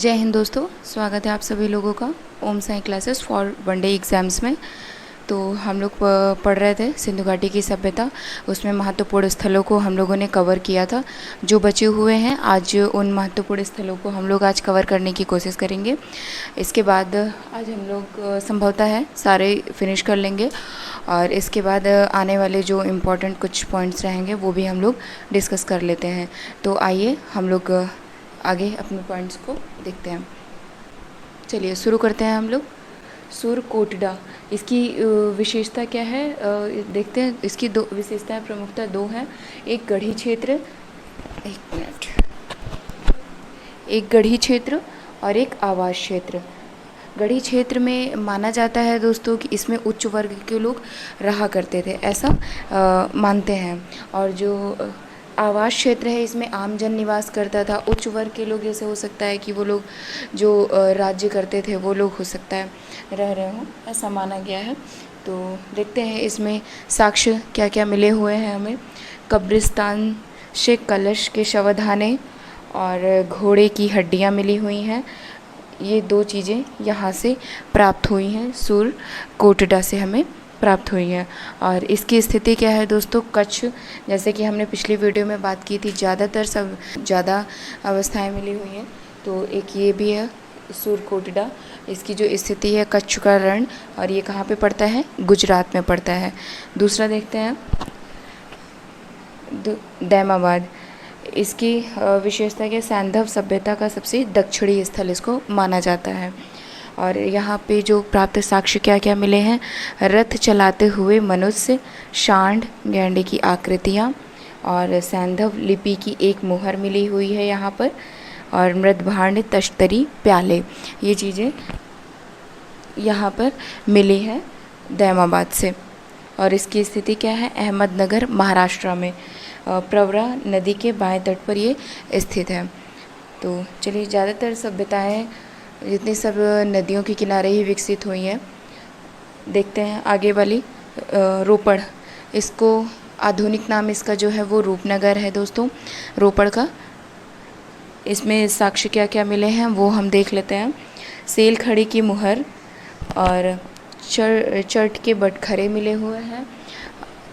जय हिंद दोस्तों, स्वागत है आप सभी लोगों का Om Sai classes for one day exams में। तो हम लोग पढ़ रहे थे सिंधु घाटी की सभ्यता, उसमें महत्वपूर्ण स्थलों को हम लोगों ने कवर किया था। जो बचे हुए हैं आज उन महत्वपूर्ण स्थलों को हम लोग आज कवर करने की कोशिश करेंगे। इसके बाद आज हम लोग संभवतः है सारे फिनिश कर लेंगे और इसके बाद आने वाले जो इम्पोर्टेंट कुछ पॉइंट्स रहेंगे वो भी हम लोग डिस्कस कर लेते हैं। तो आइए हम लोग आगे अपने पॉइंट्स को देखते हैं। चलिए शुरू करते हैं हम लोग। सूरकोटडा, इसकी विशेषता क्या है देखते हैं। इसकी दो विशेषताएं प्रमुखतः दो हैं। एक गढ़ी क्षेत्र, एक गढ़ी क्षेत्र और एक आवास क्षेत्र। गढ़ी क्षेत्र में माना जाता है दोस्तों कि इसमें उच्च वर्ग के लोग रहा करते थे, ऐसा मानते हैं। और जो आवास क्षेत्र है इसमें आम जन निवास करता था। उच्च वर्ग के लोग जैसे हो सकता है कि वो लोग जो राज्य करते थे वो लोग हो सकता है रह रहे हों, ऐसा माना गया है। तो देखते हैं इसमें साक्ष्य क्या क्या मिले हुए हैं हमें। कब्रिस्तान से कलश के शवधाने और घोड़े की हड्डियां मिली हुई हैं। ये दो चीज़ें यहाँ से प्राप्त हुई हैं, सूरकोटडा से हमें प्राप्त हुई हैं। और इसकी स्थिति क्या है दोस्तों, कच्छ, जैसे कि हमने पिछली वीडियो में बात की थी, ज़्यादा अवस्थाएं मिली हुई हैं। तो एक ये भी है सूरकोटडा। इसकी जो स्थिति है कच्छ का रण, और ये कहाँ पे पड़ता है, गुजरात में पड़ता है। दूसरा देखते हैं दैमाबाद। इसकी विशेषता के सैंधव सभ्यता का सबसे दक्षिणी स्थल इसको माना जाता है। और यहाँ पे जो प्राप्त साक्ष्य क्या क्या मिले हैं, रथ चलाते हुए मनुष्य, सांड गैंडे की आकृतियाँ और सैंधव लिपि की एक मुहर मिली हुई है यहाँ पर, और मृदभांड, तश्तरी, प्याले, ये चीज़ें यहाँ पर मिली हैं दैमाबाद से। और इसकी स्थिति क्या है, अहमदनगर महाराष्ट्र में प्रवरा नदी के बाएं तट पर ये स्थित है। तो चलिए, ज़्यादातर सभ्यताएं जितनी सब नदियों के किनारे ही विकसित हुई हैं। देखते हैं आगे वाली रोपड़। इसको आधुनिक नाम इसका जो है वो रूपनगर है दोस्तों, रोपड़ का। इसमें साक्ष्य क्या क्या मिले हैं वो हम देख लेते हैं। सेल खड़ी की मुहर और चर्ट के बटखरे मिले हुए हैं।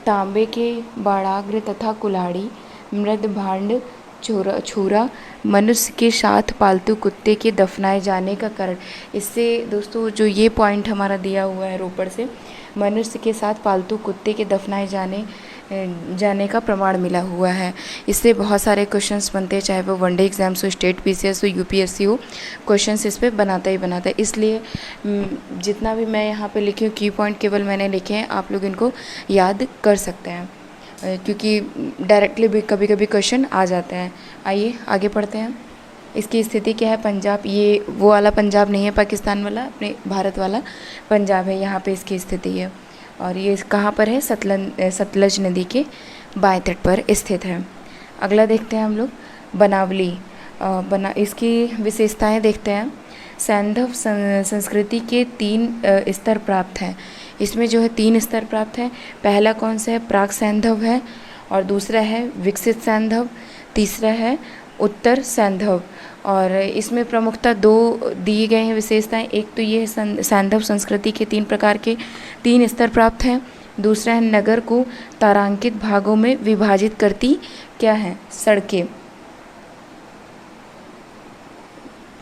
तांबे के बाड़ाग्र तथा कुल्हाड़ी, मृद भांड, छुरा, मनुष्य के साथ पालतू कुत्ते के दफनाए जाने का कारण। इससे दोस्तों जो ये पॉइंट हमारा दिया हुआ है रोपड़ से, मनुष्य के साथ पालतू कुत्ते के दफनाए जाने का प्रमाण मिला हुआ है। इससे बहुत सारे क्वेश्चंस बनते हैं, चाहे वो वनडे एग्जाम्स हो, स्टेट पीसीएस हो, यूपीएससी हो, क्वेश्चंस इस पे बनाता ही बनाता है। इसलिए जितना भी मैं यहाँ पे लिखी हूँ, की पॉइंट केवल मैंने लिखे हैं, आप लोग इनको याद कर सकते हैं क्योंकि डायरेक्टली भी कभी कभी क्वेश्चन आ जाते हैं। आइए आगे पढ़ते हैं। इसकी स्थिति क्या है, पंजाब, ये वो वाला पंजाब नहीं है पाकिस्तान वाला, अपने भारत वाला पंजाब है, यहाँ पे इसकी स्थिति है। और ये कहाँ पर है, सतलज नदी के बाएं तट पर स्थित है। अगला देखते हैं हम लोग बनावली। इसकी विशेषताएं देखते हैं। सैंधव संस्कृति के 3 स्तर प्राप्त हैं। इसमें जो है 3 स्तर प्राप्त हैं। पहला कौन सा है, प्राक सैंधव है, और दूसरा है विकसित सैंधव, तीसरा है उत्तर सैंधव। और इसमें प्रमुखता 2 दिए गए हैं विशेषताएं। एक तो ये सैंधव संस्कृति के 3 प्रकार के 3 स्तर प्राप्त हैं। दूसरा है नगर को तारांकित भागों में विभाजित करती क्या है, सड़कें।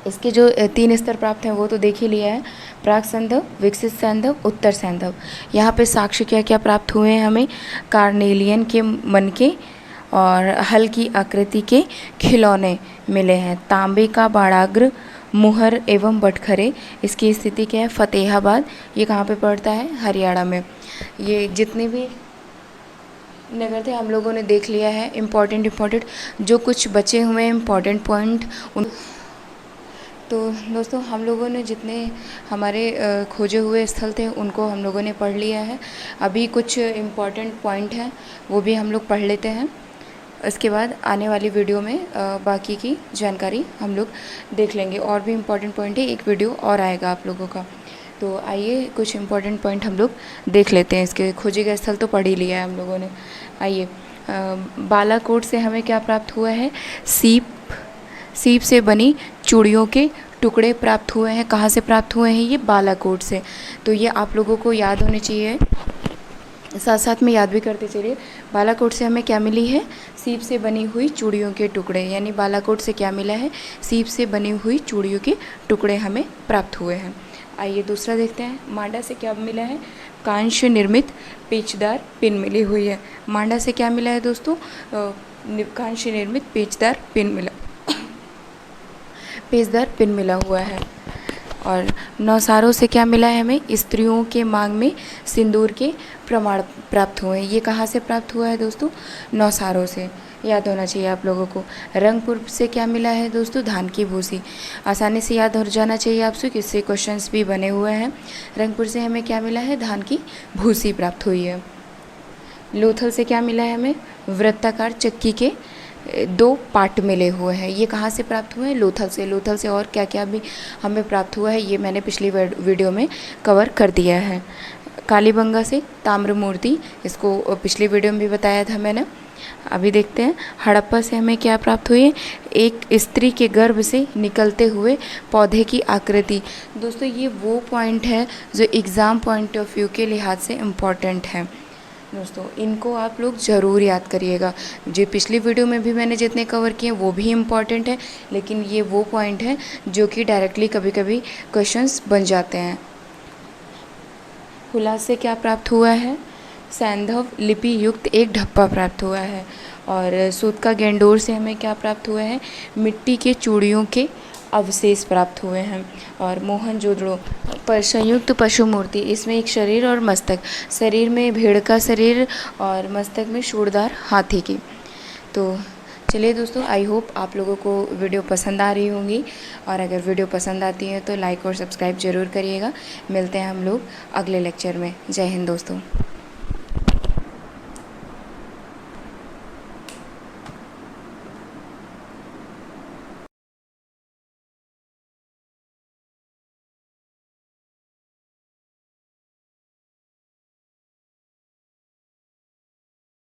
इसके जो 3 स्तर प्राप्त हैं वो तो देख ही लिया है, प्राक सैंधव, विकसित सैंधव, उत्तर सैंधव। यहाँ पे साक्ष्य क्या क्या प्राप्त हुए हैं हमें, कार्नेलियन के मनके और हल की आकृति के खिलौने मिले हैं। तांबे का बाड़ाग्र, मुहर एवं बटखरे। इसकी स्थिति क्या है, फतेहाबाद, ये कहाँ पे पड़ता है, हरियाणा में। ये जितने भी नगर थे हम लोगों ने देख लिया है। इम्पॉर्टेंट जो कुछ बचे हुए हैं इम्पॉर्टेंट पॉइंट उन। तो दोस्तों हम लोगों ने जितने हमारे खोजे हुए स्थल थे उनको हम लोगों ने पढ़ लिया है। अभी कुछ इम्पॉर्टेंट पॉइंट हैं वो भी हम लोग पढ़ लेते हैं। इसके बाद आने वाली वीडियो में बाकी की जानकारी हम लोग देख लेंगे। और भी इम्पॉर्टेंट पॉइंट है, एक वीडियो और आएगा आप लोगों का। तो आइए कुछ इम्पॉर्टेंट पॉइंट हम लोग देख लेते हैं। इसके खोजे गए स्थल तो पढ़ ही लिया है हम लोगों ने। आइए, बालाकोट से हमें क्या प्राप्त हुआ है, सीप से बनी चूड़ियों के टुकड़े प्राप्त हुए हैं, कहाँ से प्राप्त हुए हैं? ये बालाकोट से। तो ये आप लोगों को याद होने चाहिए, साथ साथ में याद भी करते चलिए। बालाकोट से हमें क्या मिली है? सीप से बनी हुई चूड़ियों के टुकड़े, यानी बालाकोट से क्या मिला है? सीप से बनी हुई चूड़ियों के टुकड़े हमें प्राप्त हुए हैं। आइए दूसरा देखते हैं, मांडा से क्या मिला है? कांच निर्मित पेचदार पिन मिली हुई है। मांडा से क्या मिला है दोस्तों? कांच निर्मित पेचदार पिन मिला हुआ है। और नौसारों से क्या मिला है हमें? स्त्रियों के मांग में सिंदूर के प्रमाण प्राप्त हुए हैं। ये कहाँ से प्राप्त हुआ है दोस्तों? नौसारों से, याद होना चाहिए आप लोगों को। रंगपुर से क्या मिला है दोस्तों? धान की भूसी। आसानी से याद हो जाना चाहिए आपसे, किससे क्वेश्चंस भी बने हुए हैं। रंगपुर से हमें क्या मिला है? धान की भूसी प्राप्त हुई है। लोथल से क्या मिला है हमें? वृत्ताकार चक्की के 2 पार्ट मिले हुए हैं। ये कहाँ से प्राप्त हुए हैं? लोथल से। लोथल से और क्या क्या भी हमें प्राप्त हुआ है, ये मैंने पिछली वीडियो में कवर कर दिया है। कालीबंगा से ताम्र मूर्ति, इसको पिछली वीडियो में भी बताया था मैंने। अभी देखते हैं, हड़प्पा से हमें क्या प्राप्त हुई है? एक स्त्री के गर्भ से निकलते हुए पौधे की आकृति। दोस्तों ये वो पॉइंट है जो एग्ज़ाम पॉइंट ऑफ व्यू के लिहाज से इम्पॉर्टेंट है। दोस्तों इनको आप लोग ज़रूर याद करिएगा। जो पिछली वीडियो में भी मैंने जितने कवर किए वो भी इम्पॉर्टेंट है, लेकिन ये वो पॉइंट है जो कि डायरेक्टली कभी कभी क्वेश्चंस बन जाते हैं। हुलास से क्या प्राप्त हुआ है? सैंधव लिपि युक्त एक ढप्पा प्राप्त हुआ है। और सूत का गेंडोर से हमें क्या प्राप्त हुआ है? मिट्टी के चूड़ियों के अवशेष प्राप्त हुए हैं। और मोहनजोदड़ो पर संयुक्त पशु मूर्ति, इसमें एक शरीर और मस्तक, शरीर में भेड़ का शरीर और मस्तक में शूरदार हाथी की। तो चलिए दोस्तों, आई होप आप लोगों को वीडियो पसंद आ रही होंगी, और अगर वीडियो पसंद आती है तो लाइक और सब्सक्राइब ज़रूर करिएगा। मिलते हैं हम लोग अगले लेक्चर में। जय हिंद दोस्तों।